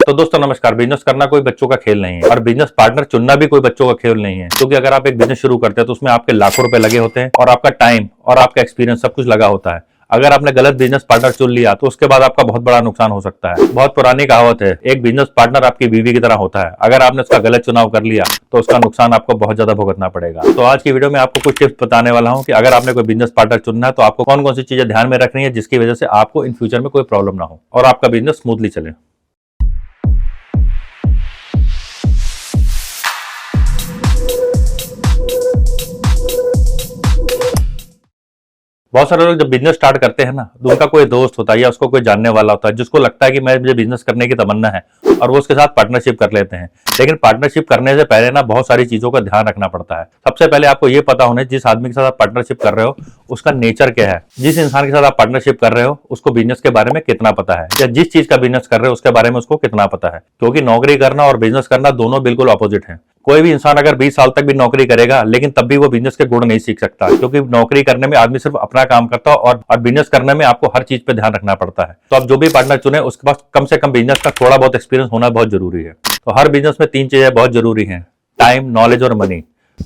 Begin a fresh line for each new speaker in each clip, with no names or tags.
तो दोस्तों नमस्कार। बिजनेस करना कोई बच्चों का खेल नहीं है और बिजनेस पार्टनर चुनना भी कोई बच्चों का खेल नहीं है, क्योंकि अगर आप एक बिजनेस शुरू करते हैं तो उसमें आपके लाखों रुपए लगे होते हैं और आपका टाइम और आपका एक्सपीरियंस सब कुछ लगा होता है। अगर आपने गलत बिजनेस पार्टनर चुन लिया तो उसके बाद आपका बहुत बड़ा नुकसान हो सकता है। बहुत पुरानी कहावत है, एक बिजनेस पार्टनर आपकी बीवी की तरह होता है। अगर आपने उसका गलत चुनाव कर लिया तो उसका नुकसान आपको बहुत ज्यादा भुगतना पड़ेगा। तो आज की वीडियो में आपको कुछ टिप्स बताने वाला हूं कि अगर आपने कोई बिजनेस पार्टनर चुनना है तो आपको कौन कौन सी चीजें ध्यान में रखनी है, जिसकी वजह से आपको इन फ्यूचर में कोई प्रॉब्लम ना हो और आपका बिजनेस स्मूथली चले। बहुत सारे लोग जब बिजनेस स्टार्ट करते हैं ना, तो उनका कोई दोस्त होता है या उसको कोई जानने वाला होता है जिसको लगता है कि मुझे बिजनेस करने की तमन्ना है और वो उसके साथ पार्टनरशिप कर लेते हैं। लेकिन पार्टनरशिप करने से पहले ना बहुत सारी चीजों का ध्यान रखना पड़ता है। सबसे पहले आपको ये पता होना जिस आदमी के साथ आप पार्टनरशिप कर रहे हो उसका नेचर क्या है। जिस इंसान के साथ आप पार्टनरशिप कर रहे हो उसको बिजनेस के बारे में कितना पता है, या जिस चीज का बिजनेस कर रहे हो उसके बारे में उसको कितना पता है। क्योंकि नौकरी करना और बिजनेस करना दोनों बिल्कुल ऑपोजिट है। कोई भी इंसान अगर 20 साल तक भी नौकरी करेगा लेकिन तब भी वो बिजनेस के गुण नहीं सीख सकता, क्योंकि नौकरी करने में आदमी सिर्फ अपना काम करता है और बिजनेस करने में आपको हर चीज पे ध्यान रखना पड़ता है। तो आप जो भी पार्टनर चुने उसके पास कम से कम बिजनेस का थोड़ा बहुत एक्सपीरियंस होना बहुत जरूरी है। तो हर बिजनेस में 3 चीजें बहुत जरूरी है, टाइम, नॉलेज और मनी।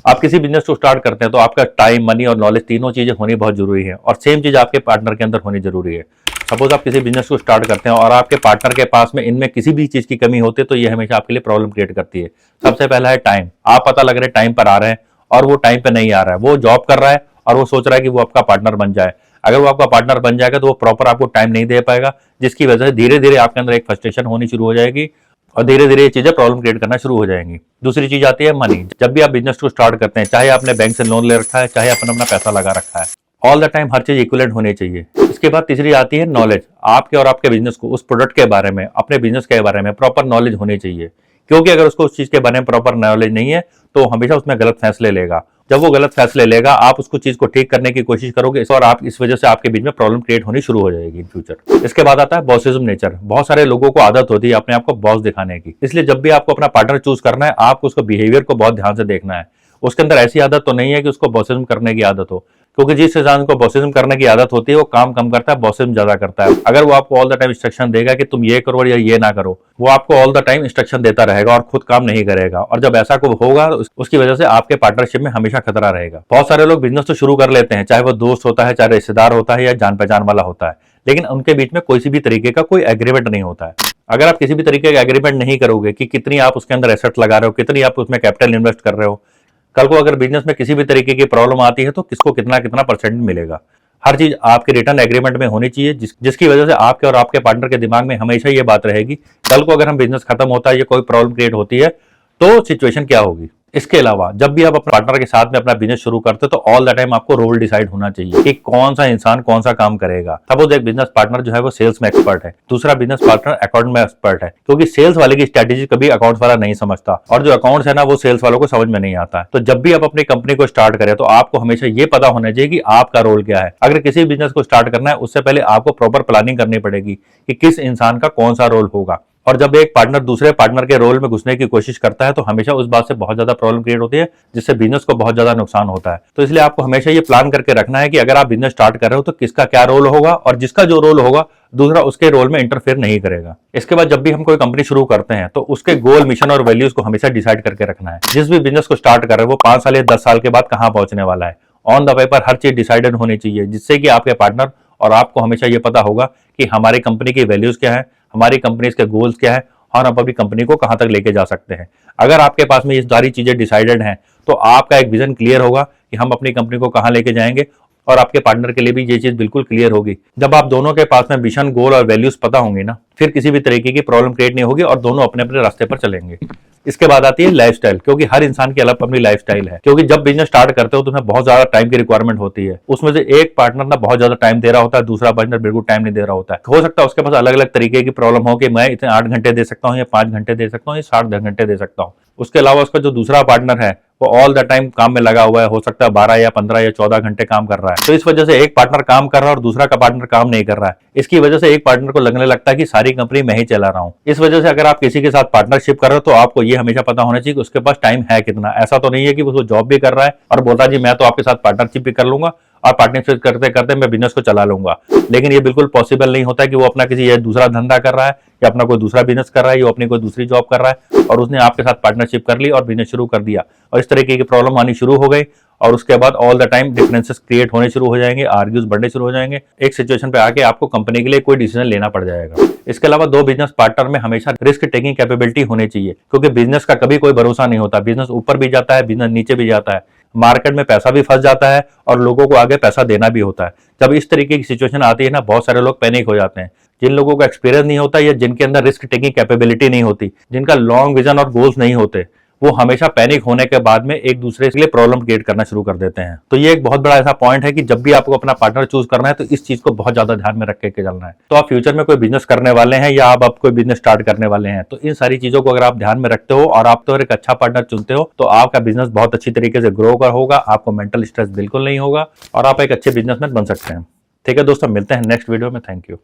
आप किसी बिजनेस को स्टार्ट करते हैं तो आपका टाइम, मनी और नॉलेज तीनों चीजें होनी बहुत जरूरी है और सेम चीज आपके पार्टनर के अंदर होनी जरूरी है। सपोज आप किसी बिजनेस को स्टार्ट करते हैं और आपके पार्टनर के पास में इनमें किसी भी चीज की कमी होती है तो ये हमेशा आपके लिए प्रॉब्लम क्रिएट करती है। सबसे पहला है टाइम। आप पता लग रहे टाइम पर आ रहे हैं और वो टाइम पे नहीं आ रहा है, वो जॉब कर रहा है और वो सोच रहा है कि वो आपका पार्टनर बन जाए। अगर वो आपका पार्टनर बन जाएगा तो वो प्रॉपर आपको टाइम नहीं दे पाएगा, जिसकी वजह से धीरे धीरे आपके अंदर एक फ्रस्ट्रेशन होनी शुरू हो जाएगी और धीरे धीरे ये चीजें प्रॉब्लम क्रिएट करना शुरू हो जाएंगी। दूसरी चीज आती है मनी। जब भी आप बिजनेस को स्टार्ट करते हैं, चाहे आपने बैंक से लोन ले रखा है, चाहे आपने अपना पैसा लगा रखा है, ऑल द टाइम हर चीज इक्विवेलेंट होनी चाहिए। इसके बाद तीसरी आती है नॉलेज। आपके और आपके बिजनेस को, उस प्रोडक्ट के बारे में, अपने बिजनेस के बारे में प्रॉपर नॉलेज होनी चाहिए, क्योंकि अगर उसको उस चीज के बारे में प्रॉपर नॉलेज नहीं है तो हमेशा उसमें गलत फैसले लेगा। जब वो गलत फैसले लेगा आप उसको चीज को ठीक करने की कोशिश करोगे और आप इस वजह से आपके बीच में प्रॉब्लम क्रिएट होनी शुरू हो जाएगी इन फ्यूचर। इसके बाद आता है बॉसिज्म नेचर। बहुत सारे लोगों को आदत होती है अपने आप को बॉस दिखाने की, इसलिए जब भी आपको अपना पार्टनर चूज करना है आपको उसको बिहेवियर को बहुत ध्यान से देखना है। उसके अंदर ऐसी आदत तो नहीं है कि उसको बॉसिज्म करने की आदत हो, क्योंकि जिस इंसान को बॉसिज्म करने की आदत होती है वो काम कम करता है, बॉसिज्म ज्यादा करता है। अगर वो आपको ऑल द टाइम इंस्ट्रक्शन देगा कि तुम ये करो या ये ना करो, वो आपको ऑल द टाइम इंस्ट्रक्शन देता रहेगा और खुद काम नहीं करेगा। और जब ऐसा कुछ होगा तो उसकी वजह से आपके पार्टनरशिप में हमेशा खतरा रहेगा। बहुत सारे लोग बिजनेस तो शुरू कर लेते हैं, चाहे वो दोस्त होता है, चाहे रिश्तेदार होता है या जान पहचान वाला होता है, लेकिन उनके बीच में कोई भी तरीके का कोई एग्रीमेंट नहीं होता है। अगर आप किसी भी तरीके का एग्रीमेंट नहीं करोगे कि कितनी आप उसके अंदर एसेट लगा रहे हो, कितनी आप उसमें कैपिटल इन्वेस्ट कर रहे हो, कल को अगर बिजनेस में किसी भी तरीके की प्रॉब्लम आती है तो किसको कितना कितना परसेंट मिलेगा, हर चीज आपके रिटर्न एग्रीमेंट में होनी चाहिए, जिसकी वजह से आपके और आपके पार्टनर के दिमाग में हमेशा ये बात रहेगी कल को अगर हम बिजनेस खत्म होता है या कोई प्रॉब्लम क्रिएट होती है तो सिचुएशन क्या होगी। इसके अलावा जब भी आप अपने पार्टनर के साथ में अपना बिजनेस शुरू करते हो तो ऑल द टाइम आपको रोल डिसाइड होना चाहिए कि कौन सा इंसान कौन सा काम करेगा। सपोज एक बिजनेस पार्टनर जो है वो सेल्स में एक्सपर्ट है, दूसरा बिजनेस पार्टनर अकाउंट में एक्सपर्ट है, क्योंकि सेल्स वाले की स्ट्रेटेजी कभी अकाउंट्स वाला नहीं समझता और जो अकाउंट्स है ना वो सेल्स वालों को समझ में नहीं आता है। तो जब भी आप अपनी कंपनी को स्टार्ट करें तो आपको हमेशा ये पता होना चाहिए कि आपका रोल क्या है। अगर किसी बिजनेस को स्टार्ट करना है उससे पहले आपको प्रॉपर प्लानिंग करनी पड़ेगी कि किस इंसान का कौन सा रोल होगा। और जब एक पार्टनर दूसरे पार्टनर के रोल में घुसने की कोशिश करता है तो हमेशा उस बात से बहुत ज्यादा प्रॉब्लम क्रिएट होती है, जिससे बिजनेस को बहुत ज्यादा नुकसान होता है। तो इसलिए आपको हमेशा ये प्लान करके रखना है कि अगर आप बिजनेस स्टार्ट कर रहे हो तो किसका क्या रोल होगा और जिसका जो रोल होगा दूसरा उसके रोल में इंटरफेयर नहीं करेगा। इसके बाद जब भी हम कोई कंपनी शुरू करते हैं तो उसके गोल, मिशन और वैल्यूज को हमेशा डिसाइड करके रखना है। जिस भी बिजनेस को स्टार्ट कर रहे हो वो 5 साल या 10 साल के बाद कहां पहुंचने वाला है, ऑन द पेपर हर चीज डिसाइडेड होनी चाहिए, जिससे कि आपके पार्टनर और आपको हमेशा ये पता होगा कि हमारी कंपनी की वैल्यूज क्या है, हमारी कंपनी के गोल्स क्या है और हम अपनी कंपनी को कहां तक लेके जा सकते हैं। अगर आपके पास में ये सारी चीजें डिसाइडेड हैं तो आपका एक विजन क्लियर होगा कि हम अपनी कंपनी को कहां लेके जाएंगे और आपके पार्टनर के लिए भी ये चीज बिल्कुल क्लियर होगी। जब आप दोनों के पास में मिशन, गोल और वैल्यूज पता होंगे ना, फिर किसी भी तरीके की प्रॉब्लम क्रिएट नहीं होगी और दोनों अपने अपने रास्ते पर चलेंगे। इसके बाद आती है लाइफस्टाइल, क्योंकि हर इंसान की अलग अपनी लाइफस्टाइल है। क्योंकि जब बिजनेस स्टार्ट करते हो तो तुम्हें बहुत ज्यादा टाइम की रिक्वायरमेंट होती है, उसमें से एक पार्टनर ना बहुत ज्यादा टाइम दे रहा होता है, दूसरा पार्टनर बिल्कुल टाइम नहीं दे रहा होता है। हो सकता है उसके पास अलग अलग तरीके की प्रॉब्लम हो कि मैं इतने 8 घंटे दे सकता हूँ या 5 घंटे दे सकता हूँ या 60 घंटे दे सकता हूँ। उसके अलावा उसका जो दूसरा पार्टनर है वो ऑल द टाइम काम में लगा हुआ है, हो सकता है 12 या 15 या 14 घंटे काम कर रहा है। तो इस वजह से एक पार्टनर काम कर रहा है और दूसरा का पार्टनर काम नहीं कर रहा है। इसकी वजह से एक पार्टनर को लगने लगता है कि सारी कंपनी मैं ही चला रहा हूँ। इस वजह से अगर आप किसी के साथ पार्टनरशिप कर रहे हो तो आपको ये हमेशा पता होना चाहिए कि उसके पास टाइम है कितना। ऐसा तो नहीं है कि वो जॉब भी कर रहा है और बोलता है जी मैं तो आपके साथ पार्टनरशिप भी कर लूंगा और पार्टनरशिप करते करते मैं बिजनेस को चला लूंगा, लेकिन ये बिल्कुल पॉसिबल नहीं होता कि वो अपना किसी दूसरा धंधा कर रहा है कि अपना कोई दूसरा बिजनेस कर रहा है, या अपनी कोई दूसरी जॉब कर रहा है और उसने आपके साथ पार्टनरशिप कर ली और बिजनेस शुरू कर दिया, और इस तरीके की प्रॉब्लम आनी शुरू हो गई, और उसके बाद all the time differences create होने शुरू हो जाएंगे, आर्ग्यूज बढ़ने शुरू हो जाएंगे। एक सिचुएशन पे आके आपको कंपनी के लिए कोई डिसीजन लेना पड़ जाएगा। इसके अलावा दो बिजनेस पार्टनर में हमेशा रिस्क टेकिंग कैपेबिलिटी होनी चाहिए, क्योंकि बिजनेस का कभी कोई भरोसा नहीं होता। बिजनेस ऊपर भी जाता है, बिजनेस नीचे भी जाता है, मार्केट में पैसा भी फंस जाता है और लोगों को आगे पैसा देना भी होता है। जब इस तरीके की सिचुएशन आती है ना, बहुत सारे लोग पैनिक हो जाते हैं। जिन लोगों का एक्सपीरियंस नहीं होता या जिनके अंदर रिस्क टेकिंग कैपेबिलिटी नहीं होती, जिनका लॉन्ग विजन और गोल्स नहीं होते, वो हमेशा पैनिक होने के बाद में एक दूसरे के लिए प्रॉब्लम क्रिएट करना शुरू कर देते हैं। तो ये एक बहुत बड़ा ऐसा पॉइंट है कि जब भी आपको अपना पार्टनर चूज करना है तो इस चीज को बहुत ज्यादा ध्यान में रख के चलना है। तो आप फ्यूचर में कोई बिजनेस करने वाले हैं या आप कोई बिजनेस स्टार्ट करने वाले हैं, तो इन सारी चीजों को अगर आप ध्यान में रखते हो और आप तो एक अच्छा पार्टनर चुनते हो, तो आपका बिजनेस बहुत अच्छी तरीके से ग्रो कर होगा, आपको मेंटल स्ट्रेस बिल्कुल नहीं होगा और आप एक अच्छे बिजनेसमैन बन सकते हैं। ठीक है दोस्तों, मिलते हैं नेक्स्ट वीडियो में। Thank you.